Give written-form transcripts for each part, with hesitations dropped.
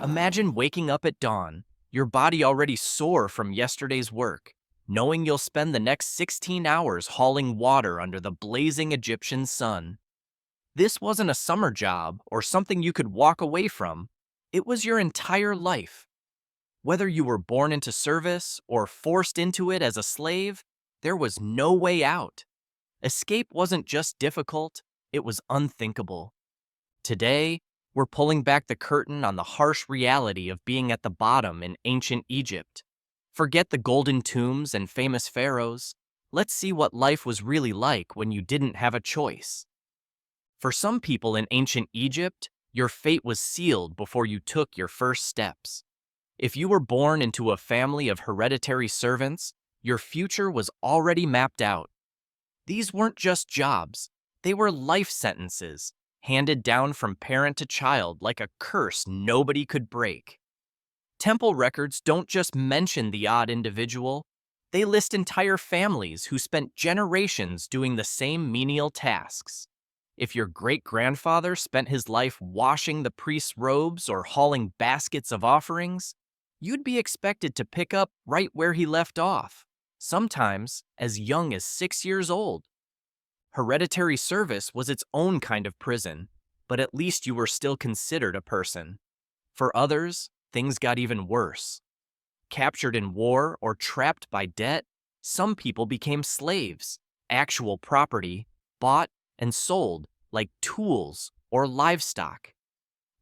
Imagine waking up at dawn, your body already sore from yesterday's work, knowing you'll spend the next 16 hours hauling water under the blazing Egyptian sun. This wasn't a summer job or something you could walk away from. It was your entire life. Whether you were born into service or forced into it as a slave, there was no way out. Escape wasn't just difficult, it was unthinkable. Today, we're pulling back the curtain on the harsh reality of being at the bottom in ancient Egypt. Forget the golden tombs and famous pharaohs. Let's see what life was really like when you didn't have a choice. For some people in ancient Egypt, your fate was sealed before you took your first steps. If you were born into a family of hereditary servants, your future was already mapped out. These weren't just jobs, they were life sentences, handed down from parent to child like a curse nobody could break. Temple records don't just mention the odd individual, they list entire families who spent generations doing the same menial tasks. If your great-grandfather spent his life washing the priest's robes or hauling baskets of offerings, you'd be expected to pick up right where he left off, sometimes as young as 6 years old. Hereditary service was its own kind of prison, but at least you were still considered a person. For others, things got even worse. Captured in war or trapped by debt, some people became slaves, actual property, bought and sold like tools or livestock.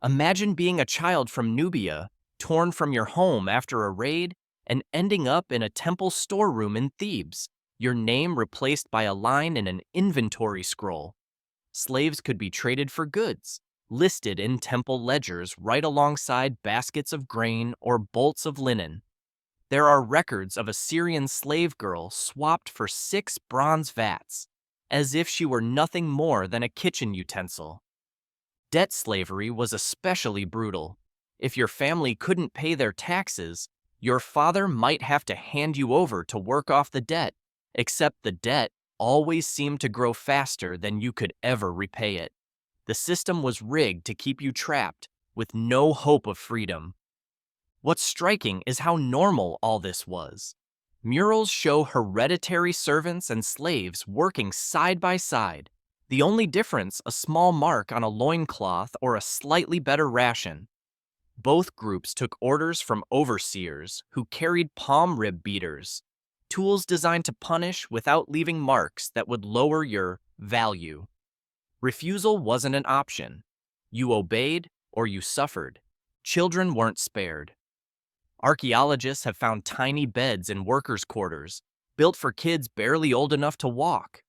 Imagine being a child from Nubia, torn from your home after a raid, and ending up in a temple storeroom in Thebes, your name replaced by a line in an inventory scroll. Slaves could be traded for goods, listed in temple ledgers right alongside baskets of grain or bolts of linen. There are records of a Syrian slave girl swapped for 6 bronze vats, as if she were nothing more than a kitchen utensil. Debt slavery was especially brutal. If your family couldn't pay their taxes, your father might have to hand you over to work off the debt, except the debt always seemed to grow faster than you could ever repay it. The system was rigged to keep you trapped, with no hope of freedom. What's striking is how normal all this was. Murals show hereditary servants and slaves working side by side. The only difference, a small mark on a loincloth or a slightly better ration. Both groups took orders from overseers who carried palm rib beaters, tools designed to punish without leaving marks that would lower your value. Refusal wasn't an option. You obeyed or you suffered. Children weren't spared. Archaeologists have found tiny beds in workers' quarters, built for kids barely old enough to walk.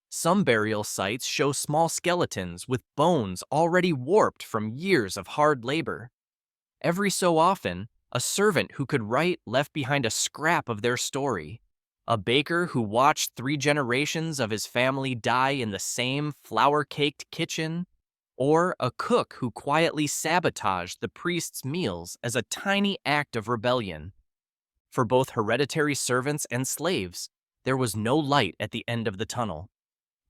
Some burial sites show small skeletons with bones already warped from years of hard labor. Every so often, a servant who could write left behind a scrap of their story. A baker who watched 3 generations of his family die in the same flour-caked kitchen. Or a cook who quietly sabotaged the priest's meals as a tiny act of rebellion. For both hereditary servants and slaves, there was no light at the end of the tunnel.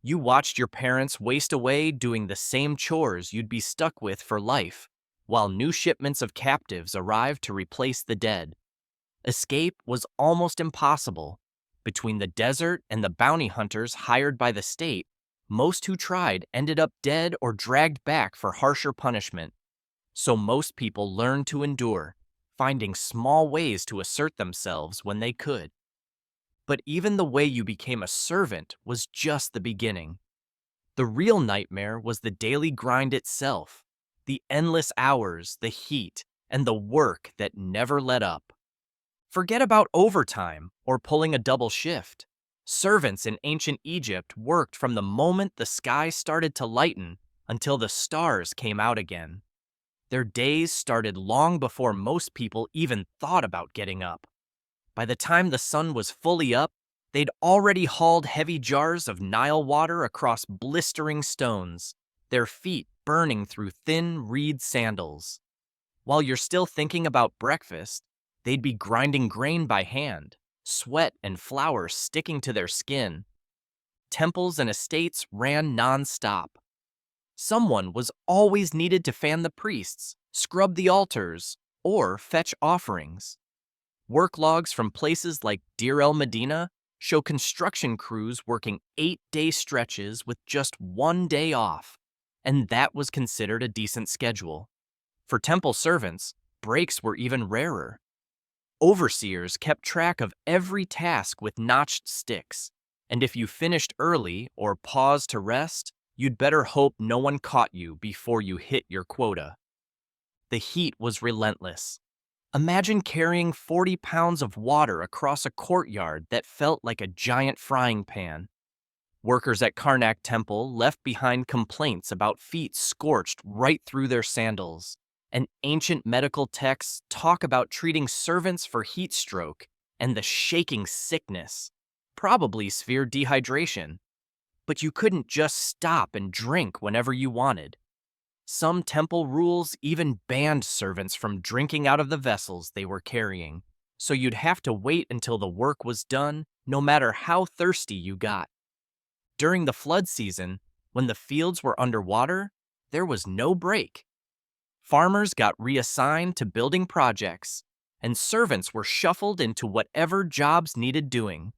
You watched your parents waste away doing the same chores you'd be stuck with for life, while new shipments of captives arrived to replace the dead. Escape was almost impossible. Between the desert and the bounty hunters hired by the state, most who tried ended up dead or dragged back for harsher punishment. So most people learned to endure, finding small ways to assert themselves when they could. But even the way you became a servant was just the beginning. The real nightmare was the daily grind itself, the endless hours, the heat, and the work that never let up. Forget about overtime or pulling a double shift. Servants in ancient Egypt worked from the moment the sky started to lighten until the stars came out again. Their days started long before most people even thought about getting up. By the time the sun was fully up, they'd already hauled heavy jars of Nile water across blistering stones, their feet burning through thin reed sandals. While you're still thinking about breakfast, they'd be grinding grain by hand, sweat and flour sticking to their skin. Temples and estates ran non-stop. Someone was always needed to fan the priests, scrub the altars, or fetch offerings. Work logs from places like Deir el Medina show construction crews working 8-day stretches with just 1 day off, and that was considered a decent schedule. For temple servants, breaks were even rarer. Overseers kept track of every task with notched sticks, and if you finished early or paused to rest, you'd better hope no one caught you before you hit your quota. The heat was relentless. Imagine carrying 40 pounds of water across a courtyard that felt like a giant frying pan. Workers at Karnak Temple left behind complaints about feet scorched right through their sandals, and ancient medical texts talk about treating servants for heat stroke and the shaking sickness, probably severe dehydration. But you couldn't just stop and drink whenever you wanted. Some temple rules even banned servants from drinking out of the vessels they were carrying, so you'd have to wait until the work was done, no matter how thirsty you got. During the flood season, when the fields were underwater, there was no break. Farmers got reassigned to building projects, and servants were shuffled into whatever jobs needed doing.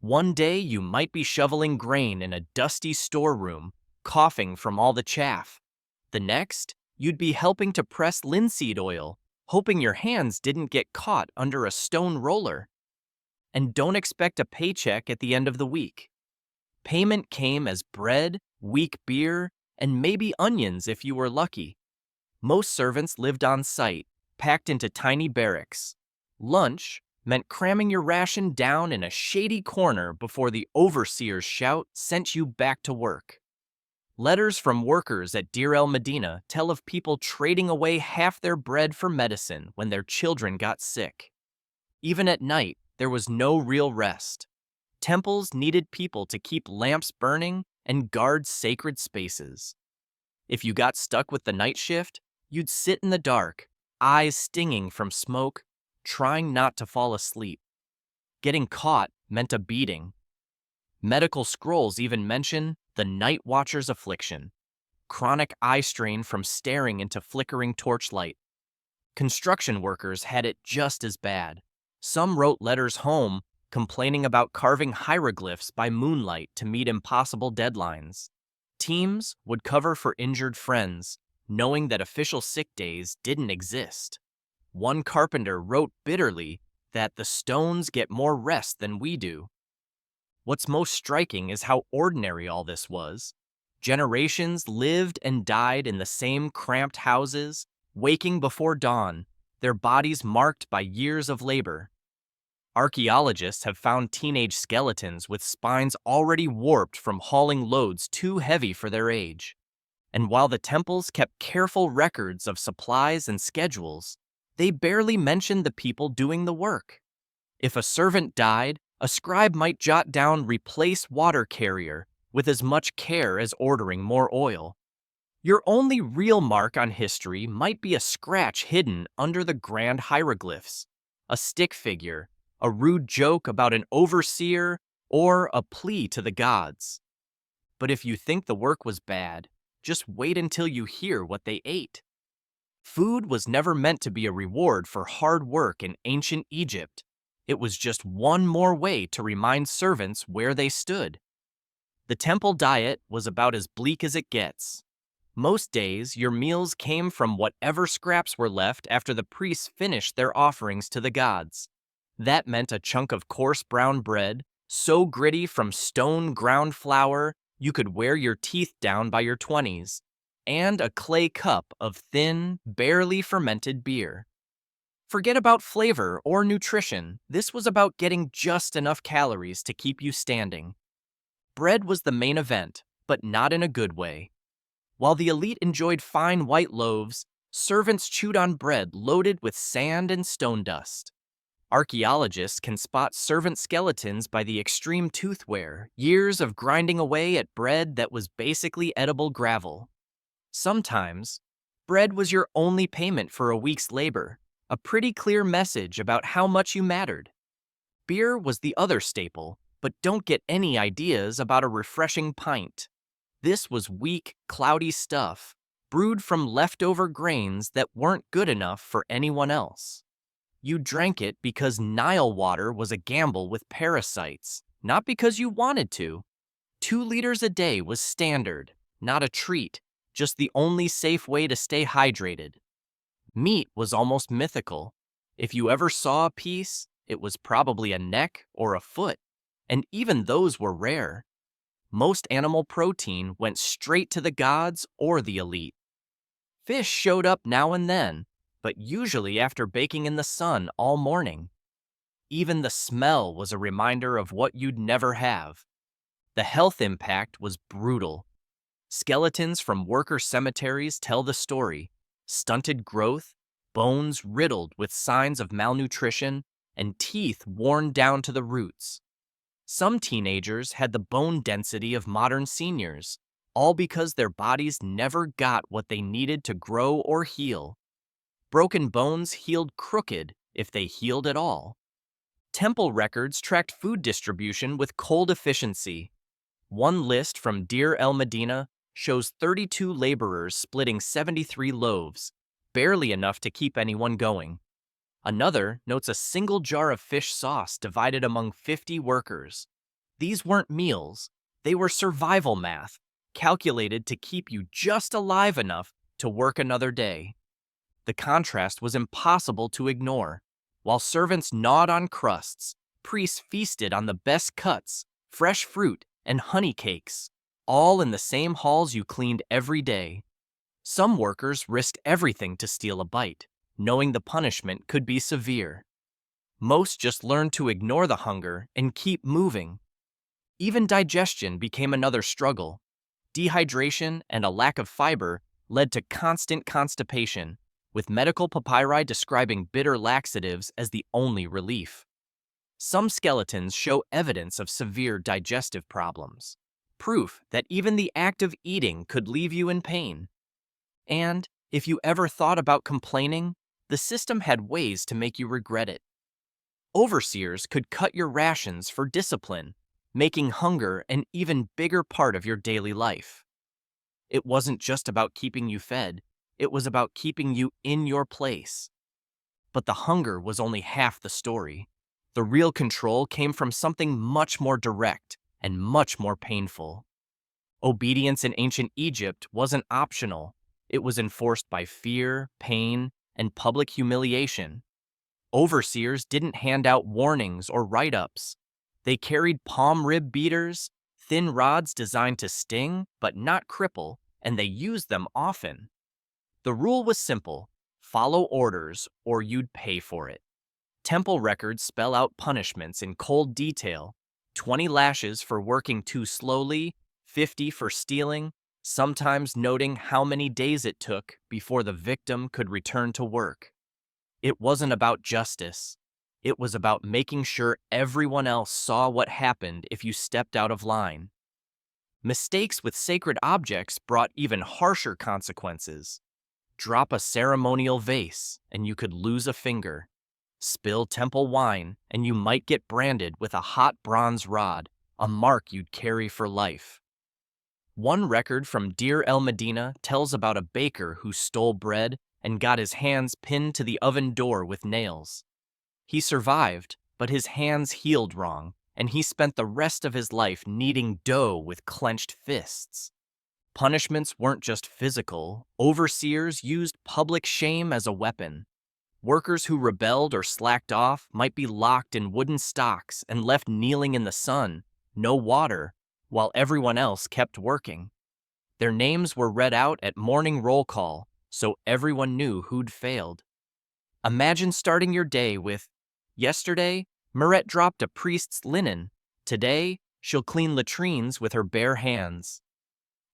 One day you might be shoveling grain in a dusty storeroom, coughing from all the chaff. The next, you'd be helping to press linseed oil, hoping your hands didn't get caught under a stone roller. And don't expect a paycheck at the end of the week. Payment came as bread, weak beer, and maybe onions if you were lucky. Most servants lived on site, packed into tiny barracks. Lunch meant cramming your ration down in a shady corner before the overseer's shout sent you back to work. Letters from workers at Deir el Medina tell of people trading away half their bread for medicine when their children got sick. Even at night, there was no real rest. Temples needed people to keep lamps burning and guard sacred spaces. If you got stuck with the night shift, you'd sit in the dark, eyes stinging from smoke, trying not to fall asleep. Getting caught meant a beating. Medical scrolls even mention the night watcher's affliction, chronic eye strain from staring into flickering torchlight. Construction workers had it just as bad. Some wrote letters home complaining about carving hieroglyphs by moonlight to meet impossible deadlines. Teams would cover for injured friends, knowing that official sick days didn't exist. One carpenter wrote bitterly that the stones get more rest than we do. What's most striking is how ordinary all this was. Generations lived and died in the same cramped houses, waking before dawn, their bodies marked by years of labor. Archaeologists have found teenage skeletons with spines already warped from hauling loads too heavy for their age. And while the temples kept careful records of supplies and schedules, they barely mentioned the people doing the work. If a servant died, a scribe might jot down "replace water carrier" with as much care as ordering more oil. Your only real mark on history might be a scratch hidden under the grand hieroglyphs, a stick figure, a rude joke about an overseer, or a plea to the gods. But if you think the work was bad, just wait until you hear what they ate. Food was never meant to be a reward for hard work in ancient Egypt. It was just one more way to remind servants where they stood. The temple diet was about as bleak as it gets. Most days, your meals came from whatever scraps were left after the priests finished their offerings to the gods. That meant a chunk of coarse brown bread, so gritty from stone ground flour you could wear your teeth down by your 20s, and a clay cup of thin, barely fermented beer. Forget about flavor or nutrition. This was about getting just enough calories to keep you standing. Bread was the main event, but not in a good way. While the elite enjoyed fine white loaves, servants chewed on bread loaded with sand and stone dust. Archaeologists can spot servant skeletons by the extreme tooth wear, years of grinding away at bread that was basically edible gravel. Sometimes, bread was your only payment for a week's labor, a pretty clear message about how much you mattered. Beer was the other staple, but don't get any ideas about a refreshing pint. This was weak, cloudy stuff, brewed from leftover grains that weren't good enough for anyone else. You drank it because Nile water was a gamble with parasites, not because you wanted to. 2 liters a day was standard, not a treat, just the only safe way to stay hydrated. Meat was almost mythical. If you ever saw a piece, it was probably a neck or a foot, and even those were rare. Most animal protein went straight to the gods or the elite. Fish showed up now and then, but usually after baking in the sun all morning. Even the smell was a reminder of what you'd never have. The health impact was brutal. Skeletons from worker cemeteries tell the story: stunted growth, bones riddled with signs of malnutrition, and teeth worn down to the roots. Some teenagers had the bone density of modern seniors, all because their bodies never got what they needed to grow or heal. Broken bones healed crooked if they healed at all. Temple records tracked food distribution with cold efficiency. One list from Deir el-Medina shows 32 laborers splitting 73 loaves, barely enough to keep anyone going. Another notes a single jar of fish sauce divided among 50 workers. These weren't meals, they were survival math, calculated to keep you just alive enough to work another day. The contrast was impossible to ignore. While servants gnawed on crusts, priests feasted on the best cuts, fresh fruit, and honey cakes, all in the same halls you cleaned every day. Some workers risked everything to steal a bite, knowing the punishment could be severe. Most just learned to ignore the hunger and keep moving. Even digestion became another struggle. Dehydration and a lack of fiber led to constant constipation, with medical papyri describing bitter laxatives as the only relief. Some skeletons show evidence of severe digestive problems, proof that even the act of eating could leave you in pain. And if you ever thought about complaining, the system had ways to make you regret it. Overseers could cut your rations for discipline, making hunger an even bigger part of your daily life. It wasn't just about keeping you fed, it was about keeping you in your place. But the hunger was only half the story. The real control came from something much more direct and much more painful. Obedience in ancient Egypt wasn't optional. It was enforced by fear, pain, and public humiliation. Overseers didn't hand out warnings or write-ups. They carried palm rib beaters, thin rods designed to sting but not cripple, and they used them often. The rule was simple: follow orders or you'd pay for it. Temple records spell out punishments in cold detail: 20 lashes for working too slowly, 50 for stealing, sometimes noting how many days it took before the victim could return to work. It wasn't about justice. It was about making sure everyone else saw what happened if you stepped out of line. Mistakes with sacred objects brought even harsher consequences. Drop a ceremonial vase, and you could lose a finger. Spill temple wine, and you might get branded with a hot bronze rod, a mark you'd carry for life. One record from Deir el-Medina tells about a baker who stole bread and got his hands pinned to the oven door with nails. He survived, but his hands healed wrong, and he spent the rest of his life kneading dough with clenched fists. Punishments weren't just physical. Overseers used public shame as a weapon. Workers who rebelled or slacked off might be locked in wooden stocks and left kneeling in the sun, no water, while everyone else kept working. Their names were read out at morning roll call, so everyone knew who'd failed. Imagine starting your day with, "Yesterday, Mirette dropped a priest's linen. Today, she'll clean latrines with her bare hands."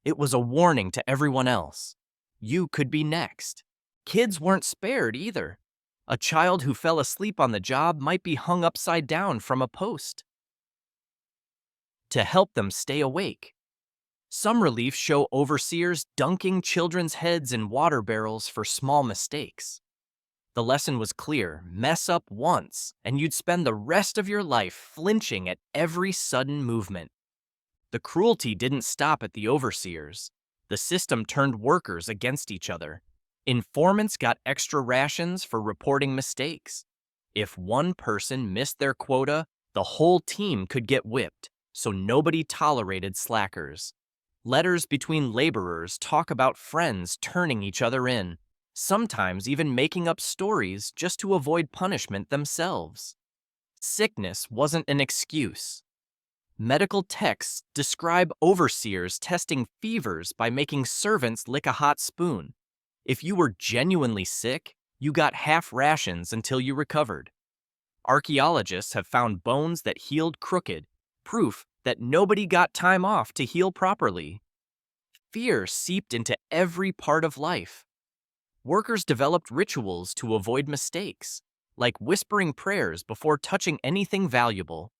It was a warning to everyone else. You could be next. Kids weren't spared either. A child who fell asleep on the job might be hung upside down from a post to help them stay awake. Some reliefs show overseers dunking children's heads in water barrels for small mistakes. The lesson was clear: mess up once, and you'd spend the rest of your life flinching at every sudden movement. The cruelty didn't stop at the overseers. The system turned workers against each other. Informants got extra rations for reporting mistakes. If one person missed their quota, the whole team could get whipped, so nobody tolerated slackers. Letters between laborers talk about friends turning each other in, sometimes even making up stories just to avoid punishment themselves. Sickness wasn't an excuse. Medical texts describe overseers testing fevers by making servants lick a hot spoon. If you were genuinely sick, you got half rations until you recovered. Archaeologists have found bones that healed crooked, proof that nobody got time off to heal properly. Fear seeped into every part of life. Workers developed rituals to avoid mistakes, like whispering prayers before touching anything valuable.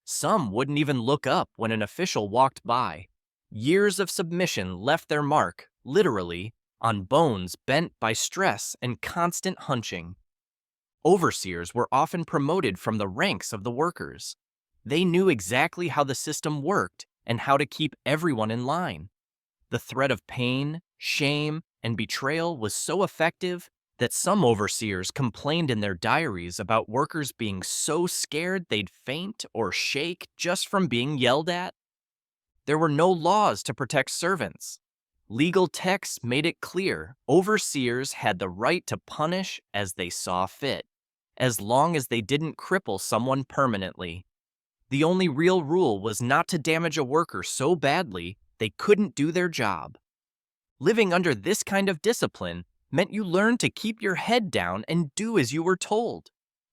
Some wouldn't even look up when an official walked by. Years of submission left their mark, literally, on bones bent by stress and constant hunching. Overseers were often promoted from the ranks of the workers. They knew exactly how the system worked and how to keep everyone in line. The threat of pain, shame, and betrayal was so effective that some overseers complained in their diaries about workers being so scared they'd faint or shake just from being yelled at. There were no laws to protect servants. Legal texts made it clear overseers had the right to punish as they saw fit, as long as they didn't cripple someone permanently. The only real rule was not to damage a worker so badly they couldn't do their job. Living under this kind of discipline meant you learned to keep your head down and do as you were told.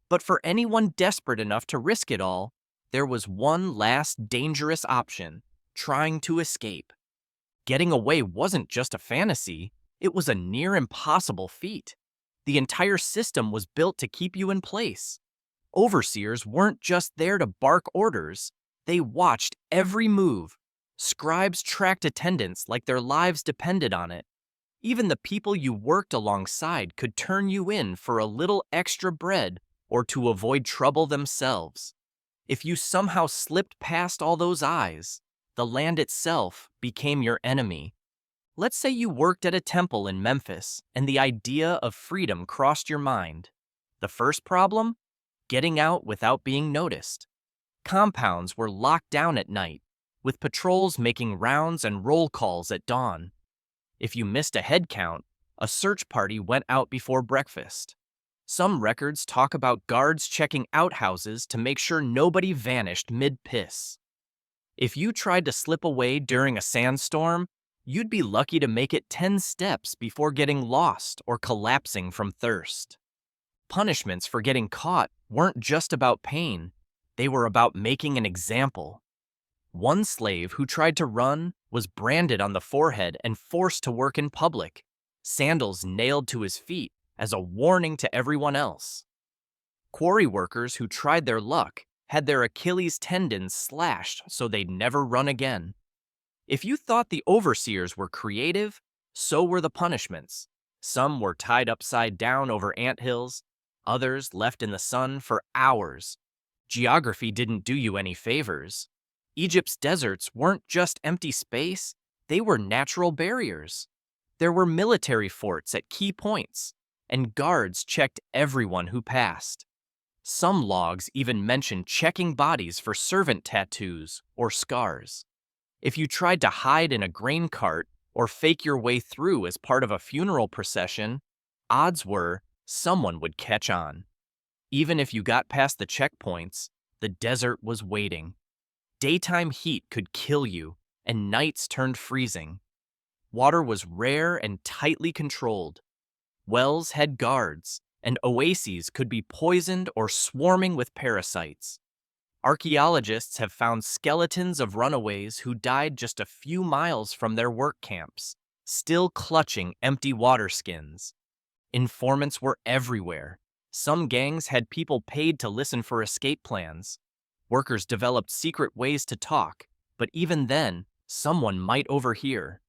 But for anyone desperate enough to risk it all, there was one last dangerous option: trying to escape. Getting away wasn't just a fantasy, it was a near impossible feat. The entire system was built to keep you in place. Overseers weren't just there to bark orders, they watched every move. Scribes tracked attendance like their lives depended on it. Even the people you worked alongside could turn you in for a little extra bread or to avoid trouble themselves. If you somehow slipped past all those eyes, the land itself became your enemy. Let's say you worked at a temple in Memphis and the idea of freedom crossed your mind. The first problem? Getting out without being noticed. Compounds were locked down at night, with patrols making rounds and roll calls at dawn. If you missed a head count, a search party went out before breakfast. Some records talk about guards checking outhouses to make sure nobody vanished mid-piss. If you tried to slip away during a sandstorm, you'd be lucky to make it 10 steps before getting lost or collapsing from thirst. Punishments for getting caught weren't just about pain, they were about making an example. One slave who tried to run was branded on the forehead and forced to work in public, sandals nailed to his feet as a warning to everyone else. Quarry workers who tried their luck had their Achilles tendons slashed so they'd never run again. If you thought the overseers were creative, so were the punishments. Some were tied upside down over anthills, others left in the sun for hours. Geography didn't do you any favors. Egypt's deserts weren't just empty space, they were natural barriers. There were military forts at key points, and guards checked everyone who passed. Some logs even mentioned checking bodies for servant tattoos or scars. If you tried to hide in a grain cart or fake your way through as part of a funeral procession, odds were someone would catch on. Even if you got past the checkpoints, the desert was waiting. Daytime heat could kill you, and nights turned freezing. Water was rare and tightly controlled. Wells had guards, and oases could be poisoned or swarming with parasites. Archaeologists have found skeletons of runaways who died just a few miles from their work camps, still clutching empty water skins. Informants were everywhere. Some gangs had people paid to listen for escape plans. Workers developed secret ways to talk, but even then, someone might overhear.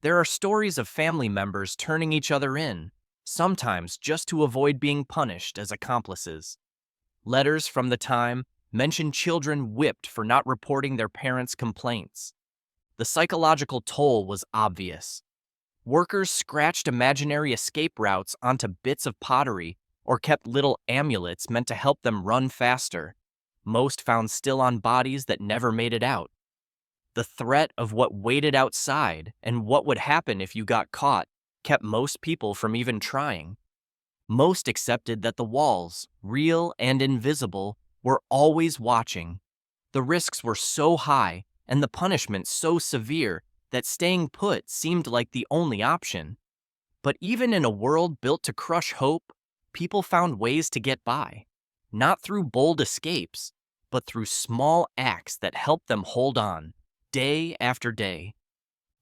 There are stories of family members turning each other in, sometimes just to avoid being punished as accomplices. Letters from the time mention children whipped for not reporting their parents' complaints. The psychological toll was obvious. Workers scratched imaginary escape routes onto bits of pottery or kept little amulets meant to help them run faster. Most found still on bodies that never made it out. The threat of what waited outside and what would happen if you got caught kept most people from even trying. Most accepted that the walls, real and invisible, were always watching. The risks were so high and the punishment so severe that staying put seemed like the only option. But even in a world built to crush hope, people found ways to get by. Not through bold escapes, but through small acts that helped them hold on, day after day.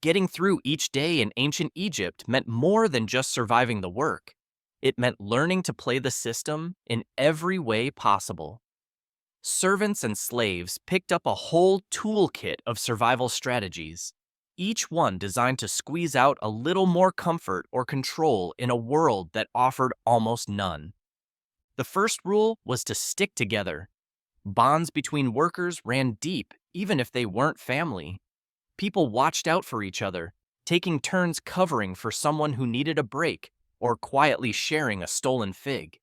Getting through each day in ancient Egypt meant more than just surviving the work. It meant learning to play the system in every way possible. Servants and slaves picked up a whole toolkit of survival strategies, each one designed to squeeze out a little more comfort or control in a world that offered almost none. The first rule was to stick together. Bonds between workers ran deep, even if they weren't family. People watched out for each other, taking turns covering for someone who needed a break or quietly sharing a stolen fig.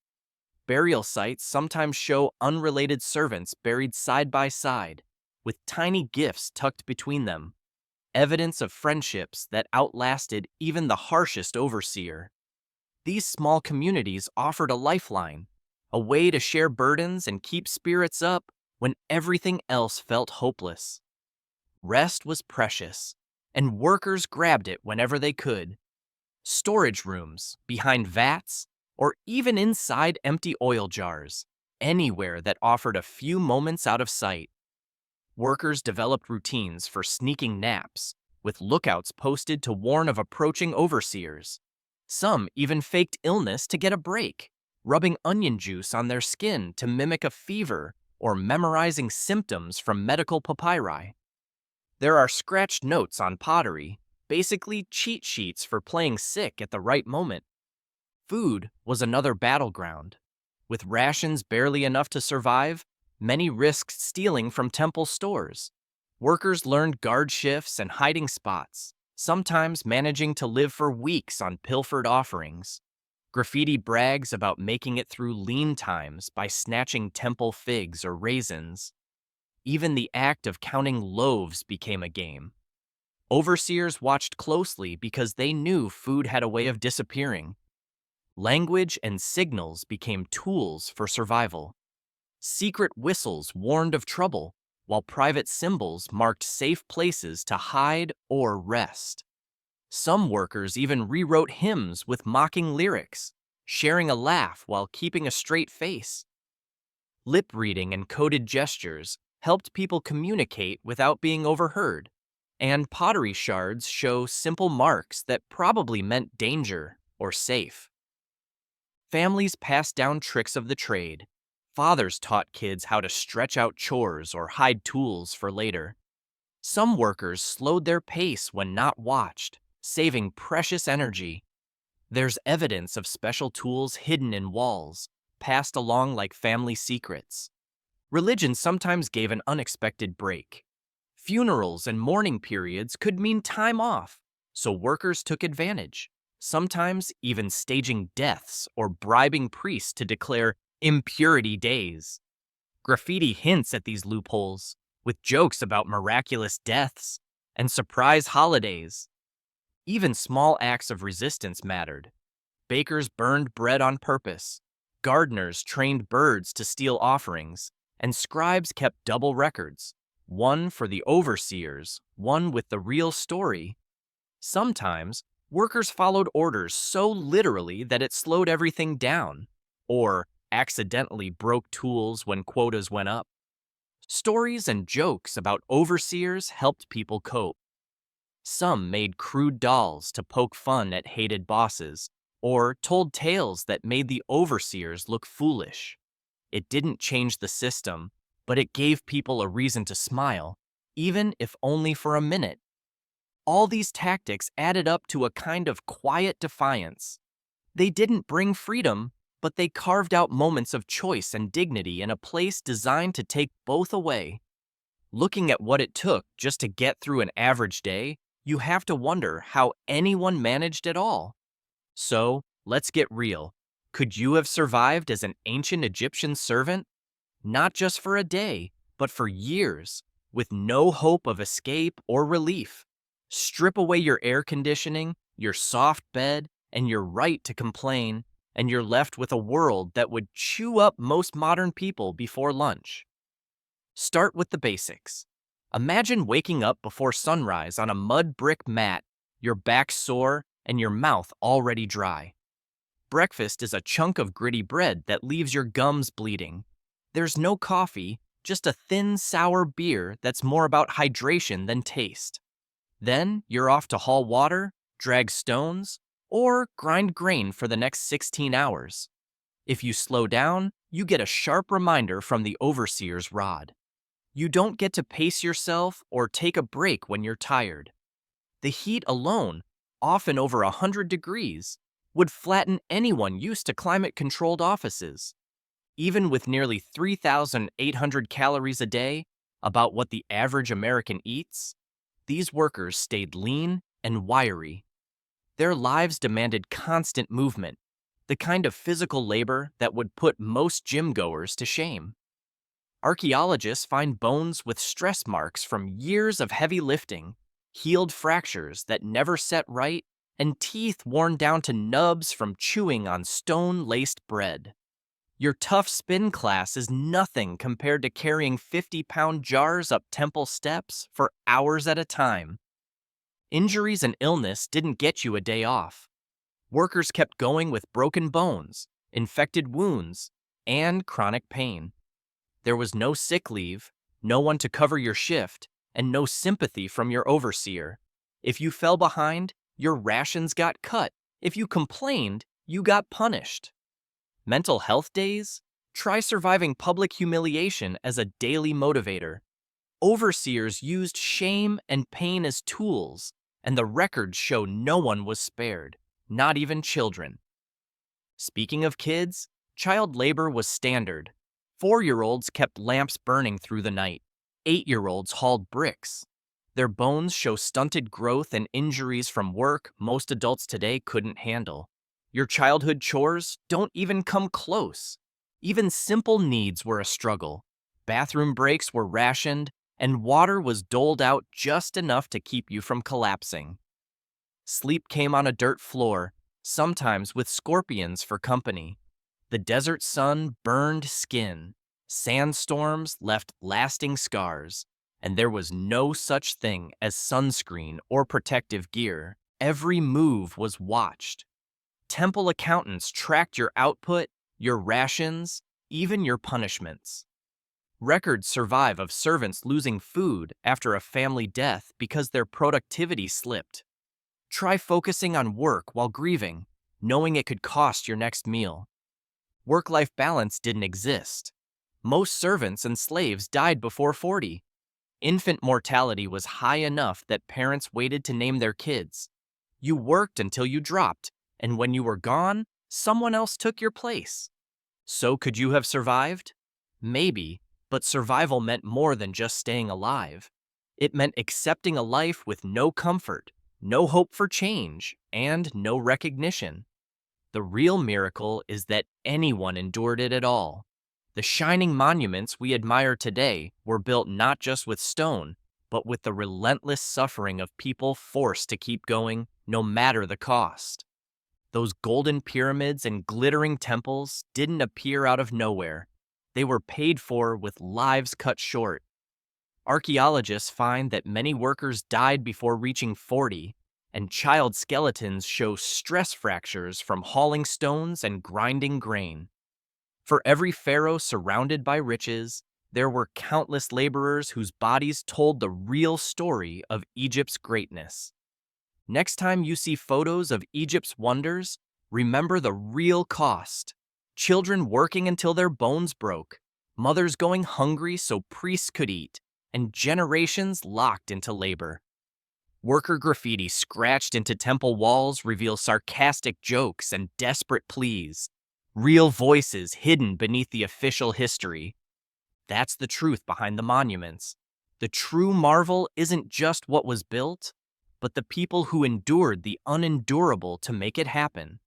Burial sites sometimes show unrelated servants buried side by side, with tiny gifts tucked between them, evidence of friendships that outlasted even the harshest overseer. These small communities offered a lifeline, a way to share burdens and keep spirits up when everything else felt hopeless. Rest was precious, and workers grabbed it whenever they could. Storage rooms, behind vats, or even inside empty oil jars, anywhere that offered a few moments out of sight. Workers developed routines for sneaking naps, with lookouts posted to warn of approaching overseers. Some even faked illness to get a break, rubbing onion juice on their skin to mimic a fever or memorizing symptoms from medical papyri. There are scratched notes on pottery, basically cheat sheets for playing sick at the right moment. Food was another battleground. With rations barely enough to survive, many risked stealing from temple stores. Workers learned guard shifts and hiding spots, sometimes managing to live for weeks on pilfered offerings. Graffiti brags about making it through lean times by snatching temple figs or raisins. Even the act of counting loaves became a game. Overseers watched closely because they knew food had a way of disappearing. Language and signals became tools for survival. Secret whistles warned of trouble, while private symbols marked safe places to hide or rest. Some workers even rewrote hymns with mocking lyrics, sharing a laugh while keeping a straight face. Lip reading and coded gestures helped people communicate without being overheard, and pottery shards show simple marks that probably meant danger or safe. Families passed down tricks of the trade. Fathers taught kids how to stretch out chores or hide tools for later. Some workers slowed their pace when not watched, saving precious energy. There's evidence of special tools hidden in walls, passed along like family secrets. Religion sometimes gave an unexpected break. Funerals and mourning periods could mean time off, so workers took advantage, sometimes even staging deaths or bribing priests to declare impurity days. Graffiti hints at these loopholes, with jokes about miraculous deaths and surprise holidays. Even small acts of resistance mattered. Bakers burned bread on purpose, gardeners trained birds to steal offerings, and scribes kept double records, one for the overseers, one with the real story. Sometimes, workers followed orders so literally that it slowed everything down, or accidentally broke tools when quotas went up. Stories and jokes about overseers helped people cope. Some made crude dolls to poke fun at hated bosses, or told tales that made the overseers look foolish. It didn't change the system, but it gave people a reason to smile, even if only for a minute. All these tactics added up to a kind of quiet defiance. They didn't bring freedom, but they carved out moments of choice and dignity in a place designed to take both away. Looking at what it took just to get through an average day, you have to wonder how anyone managed at all. So, let's get real. Could you have survived as an ancient Egyptian servant? Not just for a day, but for years, with no hope of escape or relief. Strip away your air conditioning, your soft bed, and your right to complain, and you're left with a world that would chew up most modern people before lunch. Start with the basics. Imagine waking up before sunrise on a mud brick mat, your back sore, and your mouth already dry. Breakfast is a chunk of gritty bread that leaves your gums bleeding. There's no coffee, just a thin, sour beer that's more about hydration than taste. Then you're off to haul water, drag stones, or grind grain for the next 16 hours. If you slow down, you get a sharp reminder from the overseer's rod. You don't get to pace yourself or take a break when you're tired. The heat alone, often over 100 degrees, would flatten anyone used to climate-controlled offices. Even with nearly 3,800 calories a day, about what the average American eats, these workers stayed lean and wiry. Their lives demanded constant movement, the kind of physical labor that would put most gym-goers to shame. Archaeologists find bones with stress marks from years of heavy lifting, healed fractures that never set right, and teeth worn down to nubs from chewing on stone-laced bread. Your tough spin class is nothing compared to carrying 50-pound jars up temple steps for hours at a time. Injuries and illness didn't get you a day off. Workers kept going with broken bones, infected wounds, and chronic pain. There was no sick leave, no one to cover your shift, and no sympathy from your overseer. If you fell behind, your rations got cut. If you complained, you got punished. Mental health days? Try surviving public humiliation as a daily motivator. Overseers used shame and pain as tools, and the records show no one was spared, not even children. Speaking of kids, child labor was standard. 4-year-olds kept lamps burning through the night. 8-year-olds hauled bricks. Their bones show stunted growth and injuries from work most adults today couldn't handle. Your childhood chores don't even come close. Even simple needs were a struggle. Bathroom breaks were rationed, and water was doled out just enough to keep you from collapsing. Sleep came on a dirt floor, sometimes with scorpions for company. The desert sun burned skin. Sandstorms left lasting scars, and there was no such thing as sunscreen or protective gear. Every move was watched. Temple accountants tracked your output, your rations, even your punishments. Records survive of servants losing food after a family death because their productivity slipped. Try focusing on work while grieving, knowing it could cost your next meal. Work-life balance didn't exist. Most servants and slaves died before 40. Infant mortality was high enough that parents waited to name their kids. You worked until you dropped, and when you were gone, someone else took your place. So could you have survived? Maybe, but survival meant more than just staying alive. It meant accepting a life with no comfort, no hope for change, and no recognition. The real miracle is that anyone endured it at all. The shining monuments we admire today were built not just with stone, but with the relentless suffering of people forced to keep going, no matter the cost. Those golden pyramids and glittering temples didn't appear out of nowhere. They were paid for with lives cut short. Archaeologists find that many workers died before reaching 40, and child skeletons show stress fractures from hauling stones and grinding grain. For every pharaoh surrounded by riches, there were countless laborers whose bodies told the real story of Egypt's greatness. Next time you see photos of Egypt's wonders, remember the real cost. Children working until their bones broke, mothers going hungry so priests could eat, and generations locked into labor. Worker graffiti scratched into temple walls reveal sarcastic jokes and desperate pleas. Real voices hidden beneath the official history. That's the truth behind the monuments. The true marvel isn't just what was built, but the people who endured the unendurable to make it happen.